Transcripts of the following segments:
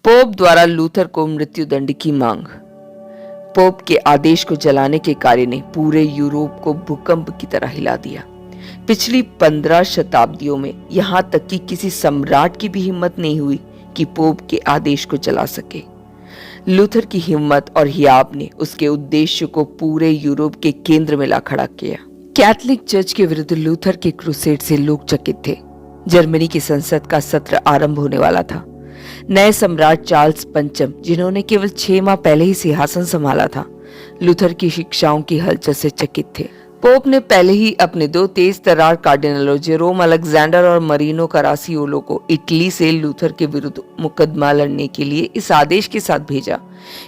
Pope द्वारा Luther को मृत्युदंड की मांग। पोप के आदेश को जलाने के कार्य ने पूरे यूरोप को भूकंप की तरह हिला दिया। पिछली 15 शताब्दियों में यहां तक कि किसी सम्राट की भी हिम्मत नहीं हुई कि पोप के आदेश को जला सके। लूथर की हिम्मत और हियाव ने उसके उद्देश्य को पूरे यूरोप के केंद्र में ला खड़ा किया। कैथोलिक चर्च के विरुद्ध लूथर के क्रूसेड से लोग चकित थे। जर्मनी की संसद का सत्र आरंभ होने वाला था। नए सम्राट चार्ल्स पंचम, जिन्होंने केवल 6 माह पहले ही सिंहासन संभाला था, लूथर की शिक्षाओं की हलचल से चकित थे। पोप ने पहले ही अपने 2 तेज तर्रार कार्डिनलों जेरोम अलेक्जेंडर और मरीनो करासियोलो को इटली से लूथर के विरुद्ध मुकदमा लड़ने के लिए इस आदेश के साथ भेजा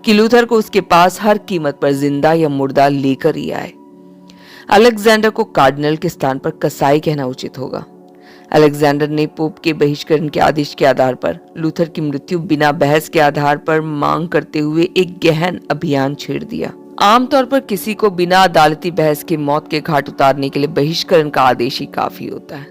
कि लूथर को उसके पास हर कीमत पर जिंदा या मुर्दा लेकर ही आए। अलेक्जेंडर को कार्डिनल के स्थान पर कसाई कहना उचित होगा। अलेक्जेंडर ने पोप के बहिष्करण के आदेश के आधार पर लूथर की मृत्यु बिना बहस के आधार पर मांग करते हुए एक गहन अभियान छेड़ दिया। आमतौर पर किसी को बिना अदालती बहस के मौत के घाट उतारने के लिए बहिष्करण का आदेश ही काफी होता है।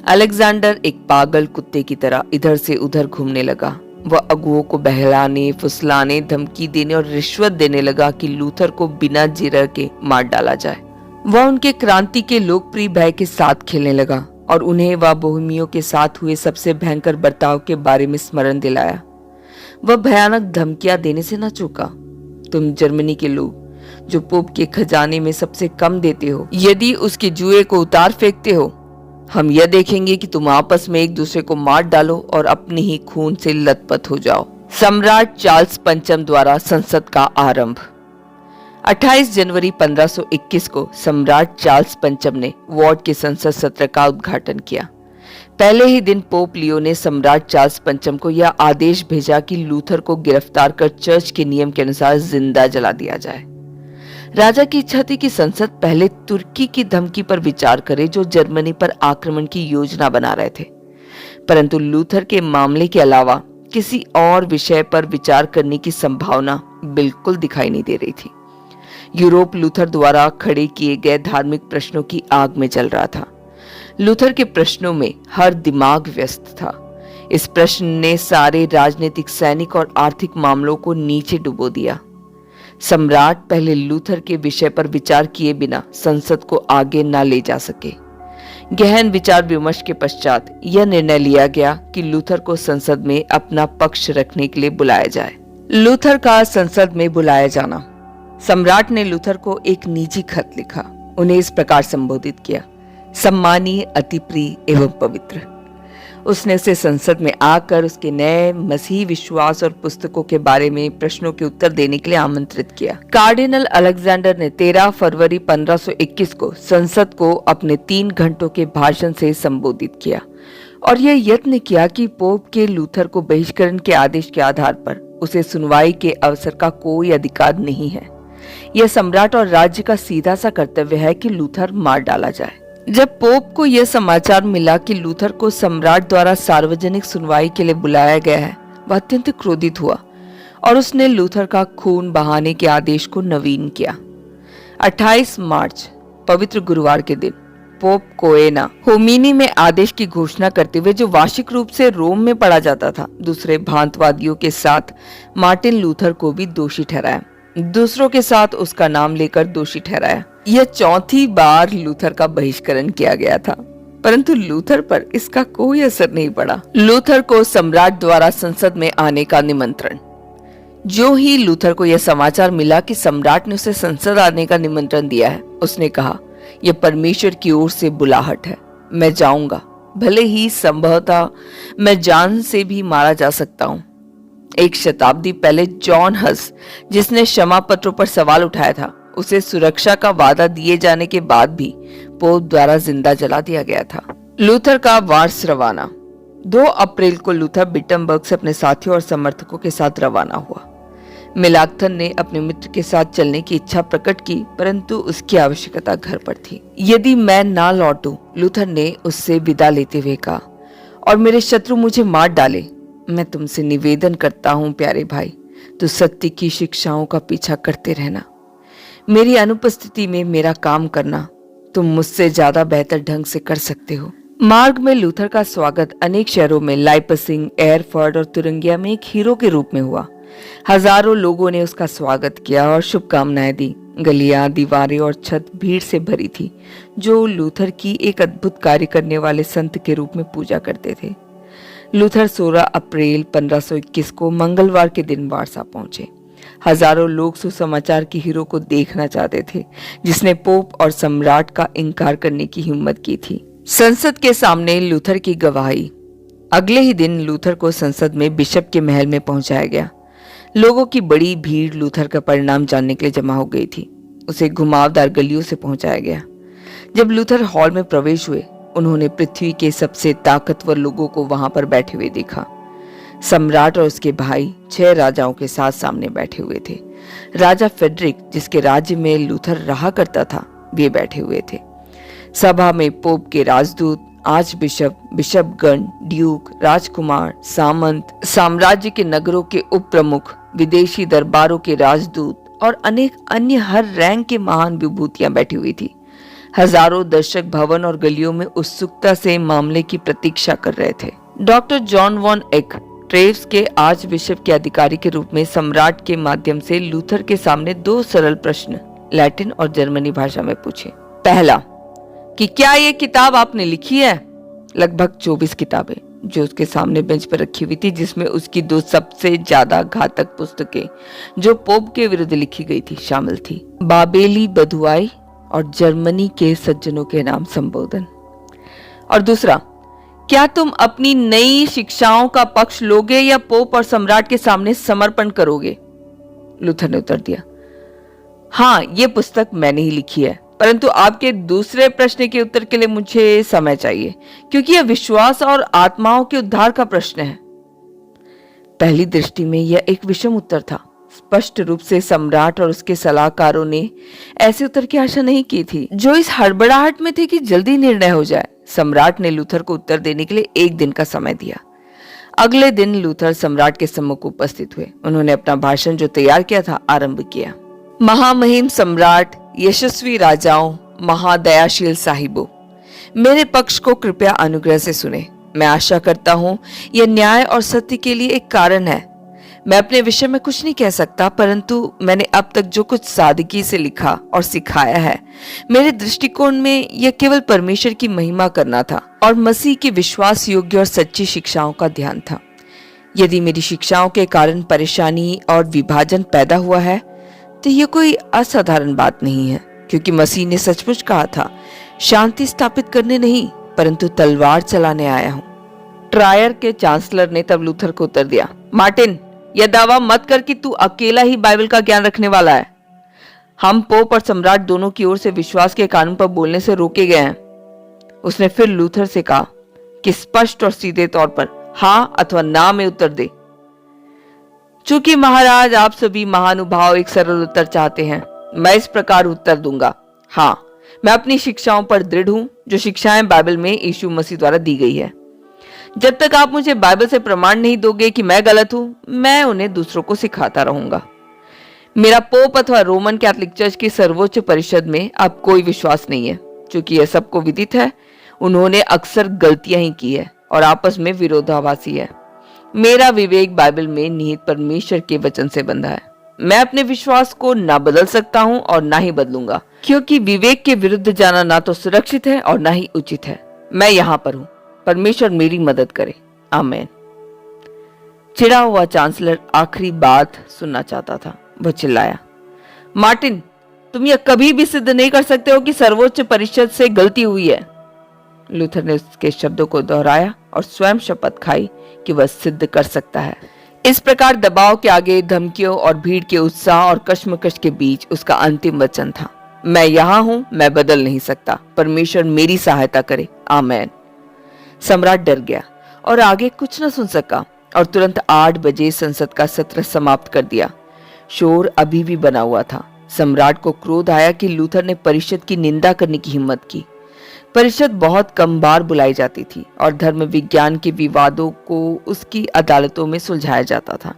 अलेक्जेंडर एक पागल कुत्ते की तरह इधर से उधर घूमने लगा। वह अगुओं को बहलाने, फुसलाने, धमकी देने और रिश्वत देने लगा कि लूथर को बिना जिरह के मार डाला जाए। वह उनके क्रांति के लोकप्रिय भय के साथ खेलने लगा और उन्हें वह बोहेमियों के साथ हुए सबसे भयंकर बर्ताव के बारे में स्मरण दिलाया। वह भयानक धमकियां देने से न चूका। तुम जर्मनी के लोग जो पोप के खजाने में सबसे कम देते हो, यदि उसके जुए को उतार फेंकते हो, हम यह देखेंगे कि तुम आपस में एक दूसरे को मार डालो और अपने ही खून से लथपथ हो जाओ। सम्राट चार्ल्स पंचम द्वारा संसद का आरंभ। 28 जनवरी 1521 को सम्राट चार्ल्स पंचम ने वार्ड के संसद सत्र का उद्घाटन किया। पहले ही दिन पोप लियो ने सम्राट चार्ल्स पंचम को यह आदेश भेजा कि लूथर को गिरफ्तार कर चर्च के नियम के अनुसार जिंदा जला दिया जाए। राजा की इच्छा थी कि संसद पहले तुर्की की धमकी पर विचार करे, जो जर्मनी पर आक्रमण की योजना बना रहे थे, परंतु लूथर के मामले के अलावा किसी और विषय पर विचार करने की संभावना बिल्कुल दिखाई नहीं दे रही थी। यूरोप लूथर द्वारा खड़े किए गए धार्मिक प्रश्नों की आग में जल रहा था। लूथर के प्रश्नों में हर दिमाग व्यस्त था। इस प्रश्न ने सारे राजनीतिक, सैनिक और आर्थिक मामलों को नीचे डुबो दिया। सम्राट पहले लूथर के विषय पर विचार किए बिना संसद को आगे न ले जा सके। गहन विचार विमर्श के पश्चात यह निर्णय लिया गया कि लूथर को संसद में अपना पक्ष रखने के लिए बुलाया जाए। लूथर का संसद में बुलाया जाना। सम्राट ने लूथर को एक निजी खत लिखा। उन्हें इस प्रकार संबोधित किया: सम्मानीय, अति प्रिय एवं पवित्र। उसने उसे संसद में आकर उसके नए मसीही विश्वास और पुस्तकों के बारे में प्रश्नों के उत्तर देने के लिए आमंत्रित किया। कार्डिनल अलेक्जेंडर ने 13 फरवरी 1521 को संसद को अपने 3 घंटों के भाषण से संबोधित किया और यह यत्न किया कि पोप के लूथर को बहिष्करण के आदेश के आधार पर उसे सुनवाई के अवसर का कोई अधिकार नहीं है। यह सम्राट और राज्य का सीधा सा कर्तव्य है कि लूथर मार डाला जाए। जब पोप को यह समाचार मिला कि लूथर को सम्राट द्वारा सार्वजनिक सुनवाई के लिए बुलाया गया है, वह अत्यंत क्रोधित हुआ और उसने लूथर का खून बहाने के आदेश को नवीन किया। 28 मार्च पवित्र गुरुवार के दिन पोप कोएना होमिनी में आदेश की घोषणा करते हुए, जो वार्षिक रूप से रोम में पढ़ा जाता था, दूसरे भांतवादियों के साथ मार्टिन लूथर को भी दोषी ठहराया। दूसरों के साथ उसका नाम लेकर दोषी ठहराया। यह 4थी बार लूथर का बहिष्करण किया गया था, परंतु लूथर पर इसका कोई असर नहीं पड़ा। लूथर को सम्राट द्वारा संसद में आने का निमंत्रण। जो ही लूथर को यह समाचार मिला कि सम्राट ने उसे संसद आने का निमंत्रण दिया है, उसने कहा, यह परमेश्वर की ओर से बुलाहट है, मैं जाऊंगा, भले ही संभवतः मैं जान से भी मारा जा सकता हूँ। 1 शताब्दी पहले जॉन हस, जिसने क्षमा पत्रों पर सवाल उठाया था, उसे सुरक्षा का वादा दिए जाने के बाद भी पोप द्वारा जिंदा जला दिया गया था। लूथर का वार्स रवाना। 2 अप्रैल को लूथर विटमबर्ग से अपने साथियों और समर्थकों के साथ रवाना हुआ। मेलाक्थन ने अपने मित्र के साथ चलने की इच्छा प्रकट की, परंतु उसकी आवश्यकता घर पर थी। यदि मैं ना लौटूं, लूथर ने उससे विदा लेते हुए कहा, और मेरे शत्रु मुझे मार डाले, मैं तुमसे निवेदन करता हूं प्यारे भाई, तो सत्य की शिक्षाओं का पीछा करते रहना। मेरी अनुपस्थिति में मेरा काम करना तुम मुझसे ज्यादा बेहतर ढंग से कर सकते हो। मार्ग में लूथर का स्वागत अनेक शहरों में लाइपसिंग, एयरफर्ड और तुरिंगिया में एक हीरो के रूप में हुआ। हजारों लोगों ने उसका स्वागत किया और शुभकामनाएं दी। गलियां, दीवारें और छत भीड़ से भरी थी, जो लूथर की एक अद्भुत कार्य करने वाले संत के रूप में पूजा करते थे। लूथर 16 अप्रैल 1521 को मंगलवार के दिन वारसा पहुंचे। हजारों लोग सुसमाचार की हीरो को देखना चाहते थे, जिसने पोप और सम्राट का इनकार करने की हिम्मत की थी। संसद के सामने लूथर की गवाही। अगले ही दिन लूथर को संसद में बिशप के महल में पहुंचाया गया। लोगों की बड़ी भीड़ लूथर का परिणाम जानने के लिए जमा हो गई थी। उसे घुमावदार गलियों से पहुंचाया गया। जब लूथर हॉल में प्रवेश हुए, उन्होंने पृथ्वी के सबसे ताकतवर लोगों को वहां पर बैठे हुए देखा। सम्राट और उसके भाई 6 राजाओं के साथ सामने बैठे हुए थे। राजा फेडरिक, जिसके राज्य में लूथर रहा करता था, वे बैठे हुए थे। सभा में पोप के राजदूत, आर्च बिशप, बिशपगण, ड्यूक, राजकुमार, सामंत, साम्राज्य के नगरों के उप प्रमुख, विदेशी दरबारों के राजदूत और अनेक अन्य हर रैंक के महान विभूतियां बैठी हुई थी। हजारों दर्शक भवन और गलियों में उत्सुकता से मामले की प्रतीक्षा कर रहे थे। डॉक्टर जॉन वॉन एक ट्रेव्स के आर्च बिशप के अधिकारी के रूप में सम्राट के माध्यम से लूथर के सामने 2 सरल प्रश्न लैटिन और जर्मनी भाषा में पूछे। पहला, कि क्या ये किताब आपने लिखी है? लगभग 24 किताबें जो उसके सामने बेंच पर रखी हुई थी, जिसमें उसकी 2 सबसे ज्यादा घातक पुस्तकें जो पोप के विरुद्ध लिखी गई थी शामिल थी। बाबेली बधुआई और जर्मनी के सज्जनों के नाम संबोधन। और दूसरा, क्या तुम अपनी नई शिक्षाओं का पक्ष लोगे या पोप और सम्राट के सामने समर्पण करोगे? लूथर ने उत्तर दिया, हाँ, ये पुस्तक मैंने ही लिखी है, परंतु आपके दूसरे प्रश्न के उत्तर के लिए मुझे समय चाहिए, क्योंकि यह विश्वास और आत्माओं के उद्धार का प्रश्न है। पहली दृष्टि में यह एक विषम उत्तर था। स्पष्ट रूप से सम्राट और उसके सलाहकारों ने ऐसे उत्तर की आशा नहीं की थी, जो इस हड़बड़ाहट में थे कि जल्दी निर्णय हो जाए। सम्राट ने लूथर को उत्तर देने के लिए 1 दिन का समय दिया। अगले दिन लूथर सम्राट के सम्मुख उपस्थित हुए। उन्होंने अपना भाषण जो तैयार किया था आरंभ किया। महामहिम सम्राट, यशस्वी राजाओं, महादयाशील साहिबों, मेरे पक्ष को कृपया अनुग्रह से सुने। मैं आशा करता हूँ यह न्याय और सत्य के लिए एक कारण है। मैं अपने विषय में कुछ नहीं कह सकता, परंतु मैंने अब तक जो कुछ सादगी से लिखा और सिखाया है, मेरे दृष्टिकोण में यह केवल परमेश्वर की महिमा करना था और मसीह की विश्वास योग्य और सच्ची शिक्षाओं का ध्यान था। यदि मेरी शिक्षाओं के कारण परेशानी और विभाजन पैदा हुआ है, तो यह कोई असाधारण बात नहीं है, क्योंकि मसीह ने सचमुच कहा था, शांति स्थापित करने नहीं, परंतु तलवार चलाने आया हूं। ट्रायर के चांसलर ने तब लूथर को उत्तर दिया, मार्टिन, यह दावा मत कर कि तू अकेला ही बाइबल का ज्ञान रखने वाला है। हम पोप और सम्राट दोनों की ओर से विश्वास के कानून पर बोलने से रोके गए हैं। उसने फिर लूथर से कहा कि स्पष्ट और सीधे तौर पर हाँ अथवा ना में उत्तर दे। चूंकि महाराज आप सभी महानुभाव एक सरल उत्तर चाहते हैं, मैं इस प्रकार उत्तर दूंगा, हाँ, मैं अपनी शिक्षाओं पर दृढ़ हूं, जो शिक्षाएं बाइबल में यीशु मसीह द्वारा दी गई है। जब तक आप मुझे बाइबल से प्रमाण नहीं दोगे कि मैं गलत हूं, मैं उन्हें दूसरों को सिखाता रहूंगा। मेरा पोप अथवा रोमन कैथोलिक चर्च की सर्वोच्च परिषद में अब कोई विश्वास नहीं है, क्योंकि यह सबको विदित है, उन्होंने अक्सर गलतियां ही की है और आपस में विरोधाभासी है। मेरा विवेक बाइबल में निहित परमेश्वर के वचन से बंधा है। मैं अपने विश्वास को ना बदल सकता हूं और ना ही बदलूंगा, क्योंकि विवेक के विरुद्ध जाना ना तो सुरक्षित है और ना ही उचित है। मैं यहाँ पर हूँ, परमेश्वर मेरी मदद करे, आमीन। चिढ़ा हुआ चांसलर आखिरी बात सुनना चाहता था। वह चिल्लाया, मार्टिन, तुम यह कभी भी सिद्ध नहीं कर सकते हो कि सर्वोच्च परिषद से गलती हुई है। लूथर ने उसके शब्दों को दोहराया और स्वयं शपथ खाई कि वह सिद्ध कर सकता है। इस प्रकार दबाव के आगे, धमकियों और भीड़ के उत्साह और कश्मकश के बीच उसका अंतिम वचन था, मैं यहाँ हूं, मैं बदल नहीं सकता, परमेश्वर मेरी सहायता करे, आमीन। सम्राट डर गया और आगे कुछ न सुन सका और तुरंत 8 बजे संसद का सत्र समाप्त कर दिया। शोर अभी भी बना हुआ था। सम्राट को क्रोध आया कि लूथर ने परिषद की निंदा करने की हिम्मत की। परिषद बहुत कम बार बुलाई जाती थी और धर्म विज्ञान के विवादों को उसकी अदालतों में सुलझाया जाता था।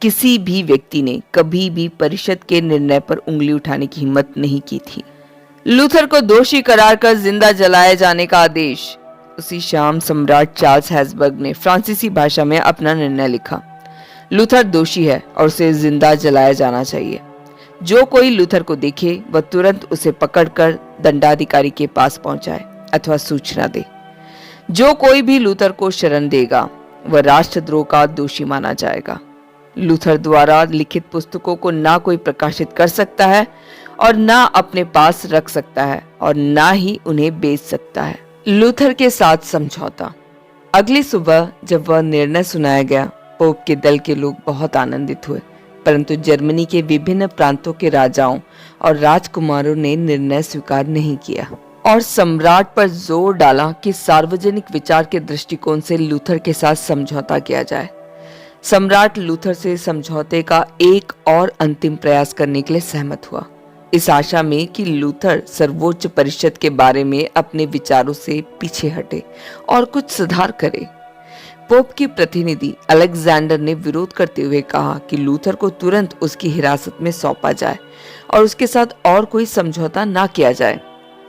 किसी भी व्यक्ति ने कभी भी परिषद के निर्णय पर उंगली उठाने की हिम्मत नहीं की थी। लूथर को दोषी करार कर जिंदा जलाए जाने का आदेश। उसी शाम सम्राट चार्ल्स हैसबर्ग ने फ्रांसीसी भाषा में अपना निर्णय लिखा। लूथर दोषी है और उसे जिंदा जलाया जाना चाहिए। जो कोई लूथर को देखे वह तुरंत उसे पकड़कर दंडाधिकारी के पास पहुंचाए अथवा सूचना दे। जो कोई भी लूथर को शरण देगा वह राष्ट्रद्रोह का दोषी माना जाएगा। लूथर द्वारा लिखित पुस्तकों को ना कोई प्रकाशित कर सकता है और ना अपने पास रख सकता है और ना ही उन्हें बेच सकता है। लूथर के साथ समझौता। अगली सुबह जब वह निर्णय सुनाया गया, पोप के दल के लोग बहुत आनंदित हुए, परंतु जर्मनी के विभिन्न प्रांतों के राजाओं और राजकुमारों ने निर्णय स्वीकार नहीं किया और सम्राट पर जोर डाला कि सार्वजनिक विचार के दृष्टिकोण से लूथर के साथ समझौता किया जाए। सम्राट लूथर से समझौते का एक और अंतिम प्रयास करने के लिए सहमत हुआ, इस आशा में कि लूथर सर्वोच्च परिषद के बारे में अपने विचारों से पीछे हटे और कुछ सुधार करे। पोप के प्रतिनिधि अलेक्जेंडर ने विरोध करते हुए कहा कि लूथर को तुरंत उसकी हिरासत में सौंपा जाए और उसके साथ और कोई समझौता ना किया जाए,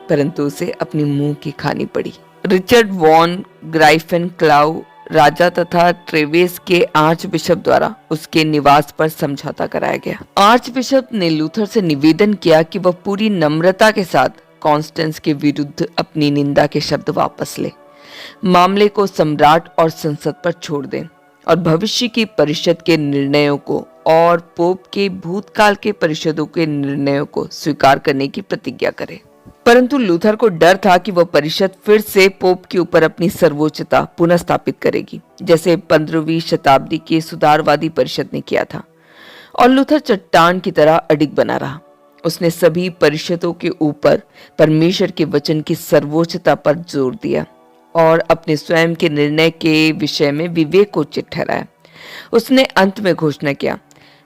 परंतु उसे अपनी मुंह की खानी पड़ी। रिचर्ड वॉन ग्राइफन क्लाउ राजा तथा ट्रेवेस के आर्च बिशप द्वारा उसके निवास पर समझौता कराया गया। आर्च बिशप ने लूथर से निवेदन किया कि वह पूरी नम्रता के साथ कॉन्स्टेंस के विरुद्ध अपनी निंदा के शब्द वापस ले, मामले को सम्राट और संसद पर छोड़ दें और भविष्य की परिषद के निर्णयों को और पोप के भूतकाल के परिषदों के निर्णयों को स्वीकार करने की प्रतिज्ञा करें। परंतु लूथर को डर था कि वह परिषद फिर से पोप के ऊपर अपनी सर्वोच्चता पुनः स्थापित करेगी, जैसे 15वीं शताब्दी की सुधारवादी परिषद ने किया था, और लूथर चट्टान की तरह अडिग बना रहा। उसने सभी परिषदों के ऊपर परमेश्वर के वचन की सर्वोच्चता पर जोर दिया और अपने स्वयं के निर्णय के विषय में विवेक को उचित ठहराया। उसने अंत में घोषणा किया,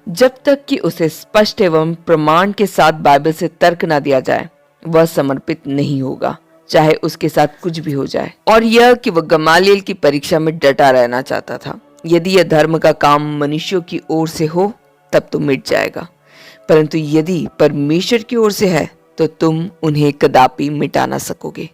जब तक कि उसे स्पष्ट एवं प्रमाण के साथ बाइबल से तर्क न दिया जाए वह समर्पित नहीं होगा, चाहे उसके साथ कुछ भी हो जाए। और यह कि वह गमालियल की परीक्षा में डटा रहना चाहता था। यदि यह धर्म का काम मनुष्यों की ओर से हो तब तो मिट जाएगा, परंतु यदि परमेश्वर की ओर से है तो तुम उन्हें कदापि मिटा ना सकोगे।